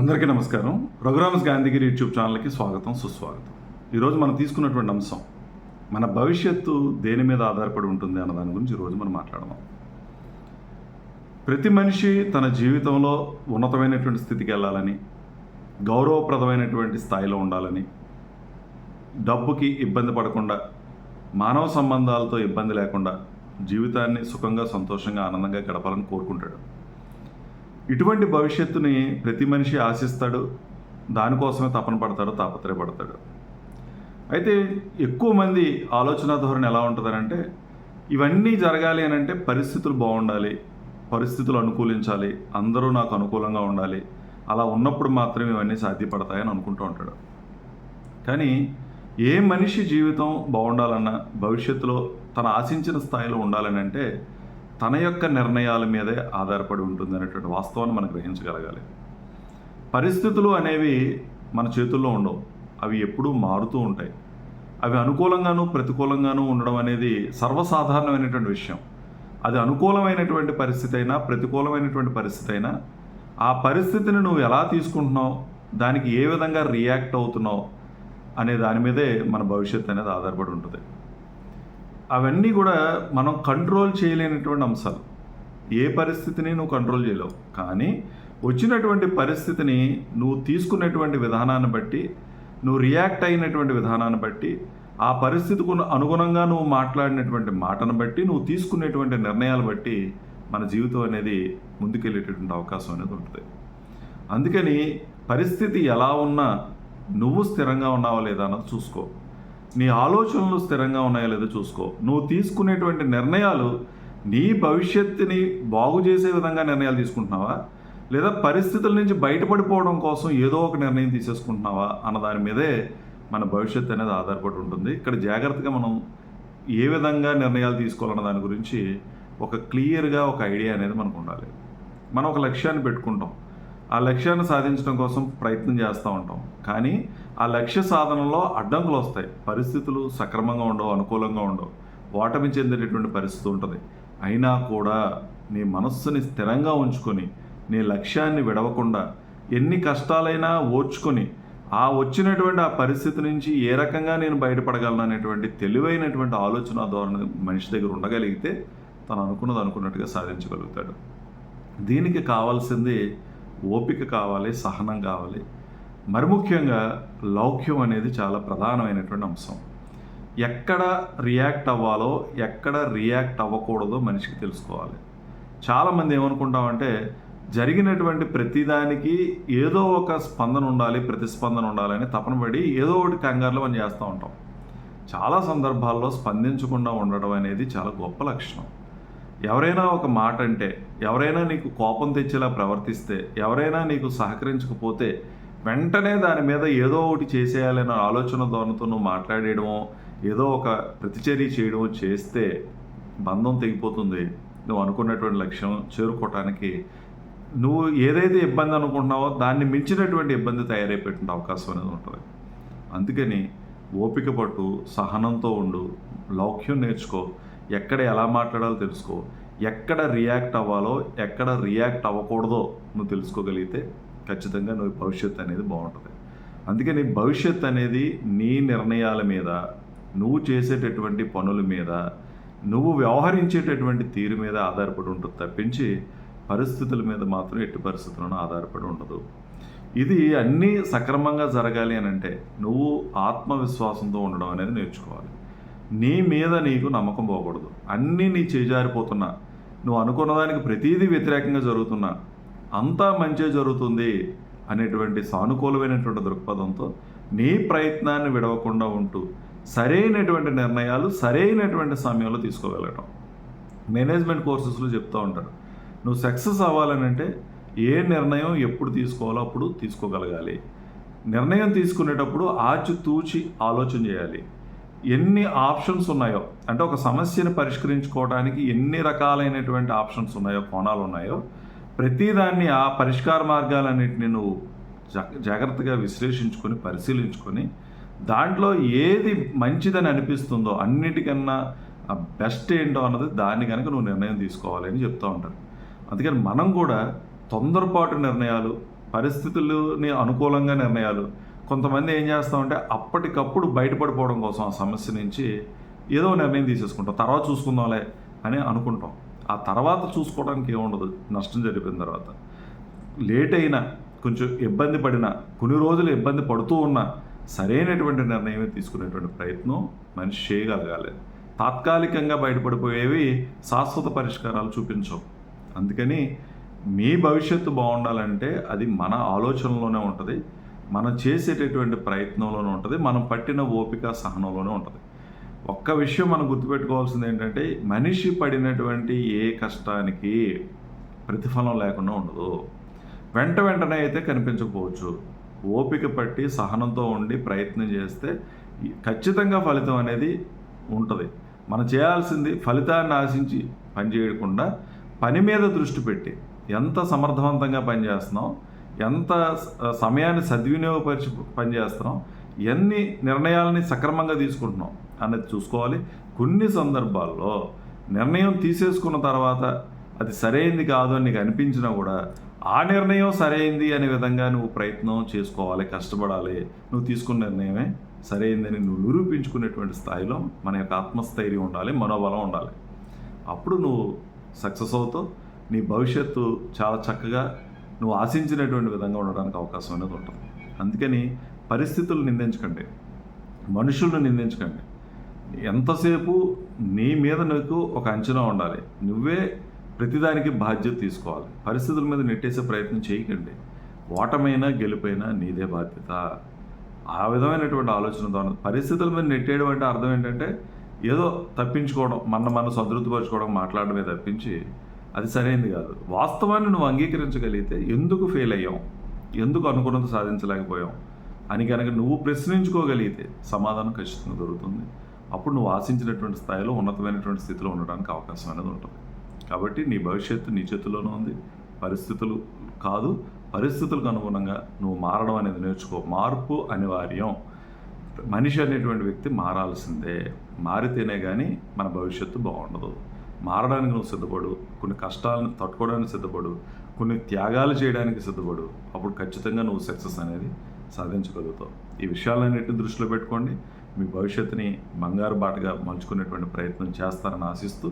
అందరికీ నమస్కారం. రఘురామ్స్ గాంధీగిరి యూట్యూబ్ ఛానల్కి స్వాగతం, సుస్వాగతం. ఈరోజు మనం తీసుకున్నటువంటి అంశం మన భవిష్యత్తు దేని మీద ఆధారపడి ఉంటుంది అన్న దాని గురించి ఈరోజు మనం మాట్లాడదాం. ప్రతి మనిషి తన జీవితంలో ఉన్నతమైనటువంటి స్థితికి వెళ్ళాలని, గౌరవప్రదమైనటువంటి స్థాయిలో ఉండాలని, డబ్బుకి ఇబ్బంది పడకుండా, మానవ సంబంధాలతో ఇబ్బంది లేకుండా జీవితాన్ని సుఖంగా, సంతోషంగా, ఆనందంగా గడపాలని కోరుకుంటాడు. ఇటువంటి భవిష్యత్తుని ప్రతి మనిషి ఆశిస్తాడు, దానికోసమే తపన పడతాడు, తాపత్రయపడతాడు. అయితే ఎక్కువ మంది ఆలోచన ధోరణి ఎలా ఉంటుందనంటే, ఇవన్నీ జరగాలి అని అంటే పరిస్థితులు బాగుండాలి, పరిస్థితులు అనుకూలించాలి, అందరూ నాకు అనుకూలంగా ఉండాలి, అలా ఉన్నప్పుడు మాత్రమే ఇవన్నీ సాధ్యపడతాయని అనుకుంటూ ఉంటాడు. కానీ ఏ మనిషి జీవితం బాగుండాలన్నా, భవిష్యత్తులో తను ఆశించిన స్థాయిలో ఉండాలని అంటే తన యొక్క నిర్ణయాల మీదే ఆధారపడి ఉంటుంది అనేటువంటి వాస్తవాన్ని మనం గ్రహించగలగాలి. పరిస్థితులు అనేవి మన చేతుల్లో ఉండవు, అవి ఎప్పుడూ మారుతూ ఉంటాయి. అవి అనుకూలంగానూ ప్రతికూలంగానూ ఉండడం అనేది సర్వసాధారణమైనటువంటి విషయం. అది అనుకూలమైనటువంటి పరిస్థితి అయినా, ప్రతికూలమైనటువంటి పరిస్థితి అయినా, ఆ పరిస్థితిని నువ్వు ఎలా తీసుకుంటున్నావు, దానికి ఏ విధంగా రియాక్ట్ అవుతున్నావు అనే దాని మీదే మన భవిష్యత్తు అనేది ఆధారపడి ఉంటుంది. అవన్నీ కూడా మనం కంట్రోల్ చేయలేనటువంటి అంశాలు. ఏ పరిస్థితిని నువ్వు కంట్రోల్ చేయలేవు, కానీ వచ్చినటువంటి పరిస్థితిని నువ్వు తీసుకునేటువంటి విధానాన్ని బట్టి, నువ్వు రియాక్ట్ అయినటువంటి విధానాన్ని బట్టి, ఆ పరిస్థితికి అనుగుణంగా నువ్వు మాట్లాడినటువంటి మాటను బట్టి, నువ్వు తీసుకునేటువంటి నిర్ణయాలు బట్టి మన జీవితం అనేది ముందుకెళ్ళేటటువంటి అవకాశం అనేది ఉంటుంది. అందుకని పరిస్థితి ఎలా ఉన్నా నువ్వు స్థిరంగా ఉన్నావా లేదా అన్నది చూసుకో. నీ ఆలోచనలు స్థిరంగా ఉన్నాయో లేదో చూసుకో. నువ్వు తీసుకునేటువంటి నిర్ణయాలు నీ భవిష్యత్తుని బాగు చేసే విధంగా నిర్ణయాలు తీసుకుంటున్నావా, లేదా పరిస్థితుల నుంచి బయటపడిపోవడం కోసం ఏదో ఒక నిర్ణయం తీసేసుకుంటున్నావా అన్న దాని మీదే మన భవిష్యత్తు అనేది ఆధారపడి ఉంటుంది. ఇక్కడ జాగ్రత్తగా మనం ఏ విధంగా నిర్ణయాలు తీసుకోవాలన్న దాని గురించి ఒక క్లియర్గా ఒక ఐడియా అనేది మనకు ఉండాలి. మనం ఒక లక్ష్యాన్ని పెట్టుకుంటాం, ఆ లక్ష్యాన్ని సాధించడం కోసం ప్రయత్నం చేస్తూ ఉంటాం. కానీ ఆ లక్ష్య సాధనలో అడ్డంకులు వస్తాయి, పరిస్థితులు సక్రమంగా ఉండవు, అనుకూలంగా ఉండవు, ఓటమి చెందేటటువంటి పరిస్థితి ఉంటుంది. అయినా కూడా నీ మనస్సుని స్థిరంగా ఉంచుకొని, నీ లక్ష్యాన్ని విడవకుండా, ఎన్ని కష్టాలైనా ఓర్చుకొని, ఆ వచ్చినటువంటి ఆ పరిస్థితి నుంచి ఏ రకంగా నేను బయటపడగలను అనేటువంటి తెలివైనటువంటి ఆలోచన ధోరణి మనిషి దగ్గర ఉండగలిగితే తను అనుకున్నది అనుకున్నట్టుగా సాధించగలుగుతాడు. దీనికి కావాల్సింది ఓపిక కావాలి, సహనం కావాలి. మరి ముఖ్యంగా లౌక్యం అనేది చాలా ప్రధానమైనటువంటి అంశం. ఎక్కడ రియాక్ట్ అవ్వాలో, ఎక్కడ రియాక్ట్ అవ్వకూడదో మనిషికి తెలుసుకోవాలి. చాలామంది ఏమనుకుంటామంటే, జరిగినటువంటి ప్రతిదానికి ఏదో ఒక స్పందన ఉండాలి, ప్రతిస్పందన ఉండాలని తపన పడి ఏదో ఒకటి కంగారులో మనం చేస్తూ ఉంటాం. చాలా సందర్భాల్లో స్పందించకుండా ఉండడం అనేది చాలా గొప్ప లక్షణం. ఎవరైనా ఒక మాట అంటే, ఎవరైనా నీకు కోపం తెచ్చేలా ప్రవర్తిస్తే, ఎవరైనా నీకు సహకరించకపోతే వెంటనే దాని మీద ఏదో ఒకటి చేసేయాలనే ఆలోచన ధోరణితో నువ్వు మాట్లాడేయడమో, ఏదో ఒక ప్రతిచర్య చేయడమో చేస్తే బంధం తెగిపోతుంది. నువ్వు అనుకున్నటువంటి లక్ష్యం చేరుకోవటానికి నువ్వు ఏదైతే ఇబ్బంది అనుకుంటున్నావో దాన్ని మించినటువంటి ఇబ్బంది తయారైపోయేటువంటి అవకాశం అనేది ఉంటుంది. అందుకని ఓపిక పట్టు, సహనంతో ఉండు, లౌక్యం నేర్చుకో, ఎక్కడ ఎలా మాట్లాడాలో తెలుసుకో, ఎక్కడ రియాక్ట్ అవ్వాలో, ఎక్కడ రియాక్ట్ అవ్వకూడదో నువ్వు తెలుసుకోగలిగితే ఖచ్చితంగా నువ్వు భవిష్యత్తు అనేది బాగుంటుంది. అందుకని భవిష్యత్తు అనేది నీ నిర్ణయాల మీద, నువ్వు చేసేటటువంటి పనుల మీద, నువ్వు వ్యవహరించేటటువంటి తీరు మీద ఆధారపడి ఉంటుంది తప్పించి పరిస్థితుల మీద మాత్రం ఎట్టి పరిస్థితులను ఆధారపడి ఉండదు. ఇది అన్నీ సక్రమంగా జరగాలి అని అంటే నువ్వు ఆత్మవిశ్వాసంతో ఉండడం అనేది నేర్చుకోవాలి. నీ మీద నీకు నమ్మకం పోకూడదు. అన్నీ నీ చేజారిపోతున్నా, నువ్వు అనుకున్న దానికి ప్రతీదీ వ్యతిరేకంగా జరుగుతున్నా, అంతా మంచి జరుగుతుంది అనేటువంటి సానుకూలమైనటువంటి దృక్పథంతో నీ ప్రయత్నాన్ని విడవకుండా ఉంటూ సరైనటువంటి నిర్ణయాలు సరైనటువంటి సమయంలో తీసుకోగలగటం. మేనేజ్మెంట్ కోర్సెస్లో చెప్తూ ఉంటారు, నువ్వు సక్సెస్ అవ్వాలని అంటే ఏ నిర్ణయం ఎప్పుడు తీసుకోవాలో అప్పుడు తీసుకోగలగాలి. నిర్ణయం తీసుకునేటప్పుడు ఆచితూచి ఆలోచన చేయాలి. ఎన్ని ఆప్షన్స్ ఉన్నాయో, అంటే ఒక సమస్యను పరిష్కరించుకోవడానికి ఎన్ని రకాలైనటువంటి ఆప్షన్స్ ఉన్నాయో, కోణాలు ఉన్నాయో, ప్రతిదాన్ని ఆ పరిష్కార మార్గాలన్నింటినీ నువ్వు జాగ్రత్తగా విశ్లేషించుకొని పరిశీలించుకొని దాంట్లో ఏది మంచిదని అనిపిస్తుందో, అన్నిటికన్నా బెస్ట్ ఏంటో అన్నది దాన్ని కనుక నువ్వు నిర్ణయం తీసుకోవాలి అని చెప్తూ ఉంటారు. అందుకని మనం కూడా తొందరపాటు నిర్ణయాలు, పరిస్థితులని అనుకూలంగా నిర్ణయాలు. కొంతమంది ఏం చేస్తామంటే అప్పటికప్పుడు బయటపడిపోవడం కోసం ఆ సమస్య నుంచి ఏదో నిర్ణయం తీసేసుకుంటాం, తర్వాత చూసుకుందాంలే అని అనుకుంటాం. ఆ తర్వాత చూసుకోవడానికి ఏముండదు, నష్టం జరిగిన తర్వాత. లేట్ అయినా, కొంచెం ఇబ్బంది పడినా, కొన్ని రోజులు ఇబ్బంది పడుతూ ఉన్నా సరైనటువంటి నిర్ణయమే తీసుకునేటువంటి ప్రయత్నం మనిషి చేయగలగాలి. తాత్కాలికంగా బయటపడిపోయేవి శాశ్వత పరిష్కారాలు చూపించవు. అందుకని మీ భవిష్యత్తు బాగుండాలంటే అది మన ఆలోచనలోనే ఉంటుంది, మనం చేసేటటువంటి ప్రయత్నంలోనే ఉంటుంది, మనం పట్టిన ఓపిక సహనంలోనే ఉంటుంది. ఒక్క విషయం మనం గుర్తుపెట్టుకోవాల్సింది ఏంటంటే, మనిషి పడినటువంటి ఏ కష్టానికి ప్రతిఫలం లేకుండా ఉండదు. వెంటనే అయితే కనిపించకపోవచ్చు, ఓపిక పట్టి సహనంతో ఉండి ప్రయత్నం చేస్తే ఖచ్చితంగా ఫలితం అనేది ఉంటుంది. మనం చేయాల్సింది ఫలితాన్ని ఆశించి పనిచేయకుండా పని మీద దృష్టి పెట్టి ఎంత సమర్థవంతంగా పనిచేస్తున్నాం, ఎంత సమయాన్ని సద్వినియోగపరిచి పనిచేస్తున్నాం, ఎన్ని నిర్ణయాలని సక్రమంగా తీసుకుంటున్నాం అనేది చూసుకోవాలి. కొన్ని సందర్భాల్లో నిర్ణయం తీసేసుకున్న తర్వాత అది సరైంది కాదు అని నీకు అనిపించినా కూడా ఆ నిర్ణయం సరైంది అనే విధంగా నువ్వు ప్రయత్నం చేసుకోవాలి, కష్టపడాలి. నువ్వు తీసుకున్న నిర్ణయమే సరైందని నువ్వు నిరూపించుకునేటువంటి స్థాయిలో మన యొక్క ఆత్మస్థైర్యం ఉండాలి, మనోబలం ఉండాలి. అప్పుడు నువ్వు సక్సెస్ అవుతావు. నీ భవిష్యత్తు చాలా చక్కగా నువ్వు ఆశించినటువంటి విధంగా ఉండడానికి అవకాశం అనేది ఉంటుంది. అందుకని పరిస్థితులు నిందించకండి, మనుషులను నిందించకండి. ఎంతసేపు నీ మీద నీకు ఒక అంచనా ఉండాలి, నువ్వే ప్రతిదానికి బాధ్యత తీసుకోవాలి. పరిస్థితుల మీద నెట్టేసే ప్రయత్నం చేయకండి. ఓటమైనా గెలుపైనా నీదే బాధ్యత. ఆ విధమైనటువంటి ఆలోచన ద్వారా పరిస్థితుల మీద నెట్టేయడం అంటే అర్థం ఏంటంటే ఏదో తప్పించుకోవడం, మన సంతృప్తిపరచుకోవడం, మాట్లాడడమే తప్పించి అది సరైనది కాదు. వాస్తవాన్ని నువ్వు అంగీకరించగలిగితే ఎందుకు ఫెయిల్ అయ్యాం, ఎందుకు అనుకున్నది సాధించలేకపోయాం అని కనుక నువ్వు ప్రశ్నించుకోగలిగితే సమాధానం ఖచ్చితంగా దొరుకుతుంది. అప్పుడు నువ్వు ఆశించినటువంటి స్థాయిలో ఉన్నతమైనటువంటి స్థితిలో ఉండడానికి అవకాశం అనేది ఉంటుంది. కాబట్టి నీ భవిష్యత్తు నీ చేతుల్లోనే ఉంది, పరిస్థితులు కాదు. పరిస్థితులకు అనుగుణంగా నువ్వు మారడం అనేది నేర్చుకో. మార్పు అనివార్యం. మనిషి అనేటువంటి వ్యక్తి మారాల్సిందే. మారితేనే కానీ మన భవిష్యత్తు బాగుండదు. మారడానికి నువ్వు సిద్ధపడు, కొన్ని కష్టాలను తట్టుకోవడానికి సిద్ధపడు, కొన్ని త్యాగాలు చేయడానికి సిద్ధపడు. అప్పుడు ఖచ్చితంగా నువ్వు సక్సెస్ అనేది సాధించగలుగుతావు. ఈ విషయాలన్నింటినీ దృష్టిలో పెట్టుకోండి. మీ భవిష్యత్తుని బంగారు బాటగా మలుచుకునేటువంటి ప్రయత్నం చేస్తారని ఆశిస్తూ,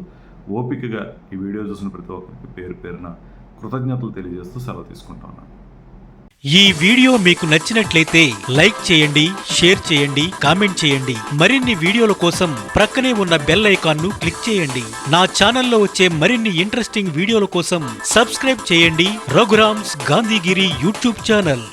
ఓపికగా ఈ వీడియో చూసిన ప్రతి ఒక్కరికి పేరు పేరున కృతజ్ఞతలు తెలియజేస్తూ సెలవు తీసుకుంటా ఉన్నాను. ఈ వీడియో మీకు నచ్చినట్లయితే లైక్ చేయండి, షేర్ చేయండి, కామెంట్ చేయండి. మరిన్ని వీడియోల కోసం ప్రక్కనే ఉన్న బెల్ ఐకాన్ను క్లిక్ చేయండి. నా ఛానల్లో వచ్చే మరిన్ని ఇంట్రెస్టింగ్ వీడియోల కోసం సబ్స్క్రైబ్ చేయండి రఘురామ్స్ గాంధీగిరి యూట్యూబ్ ఛానల్.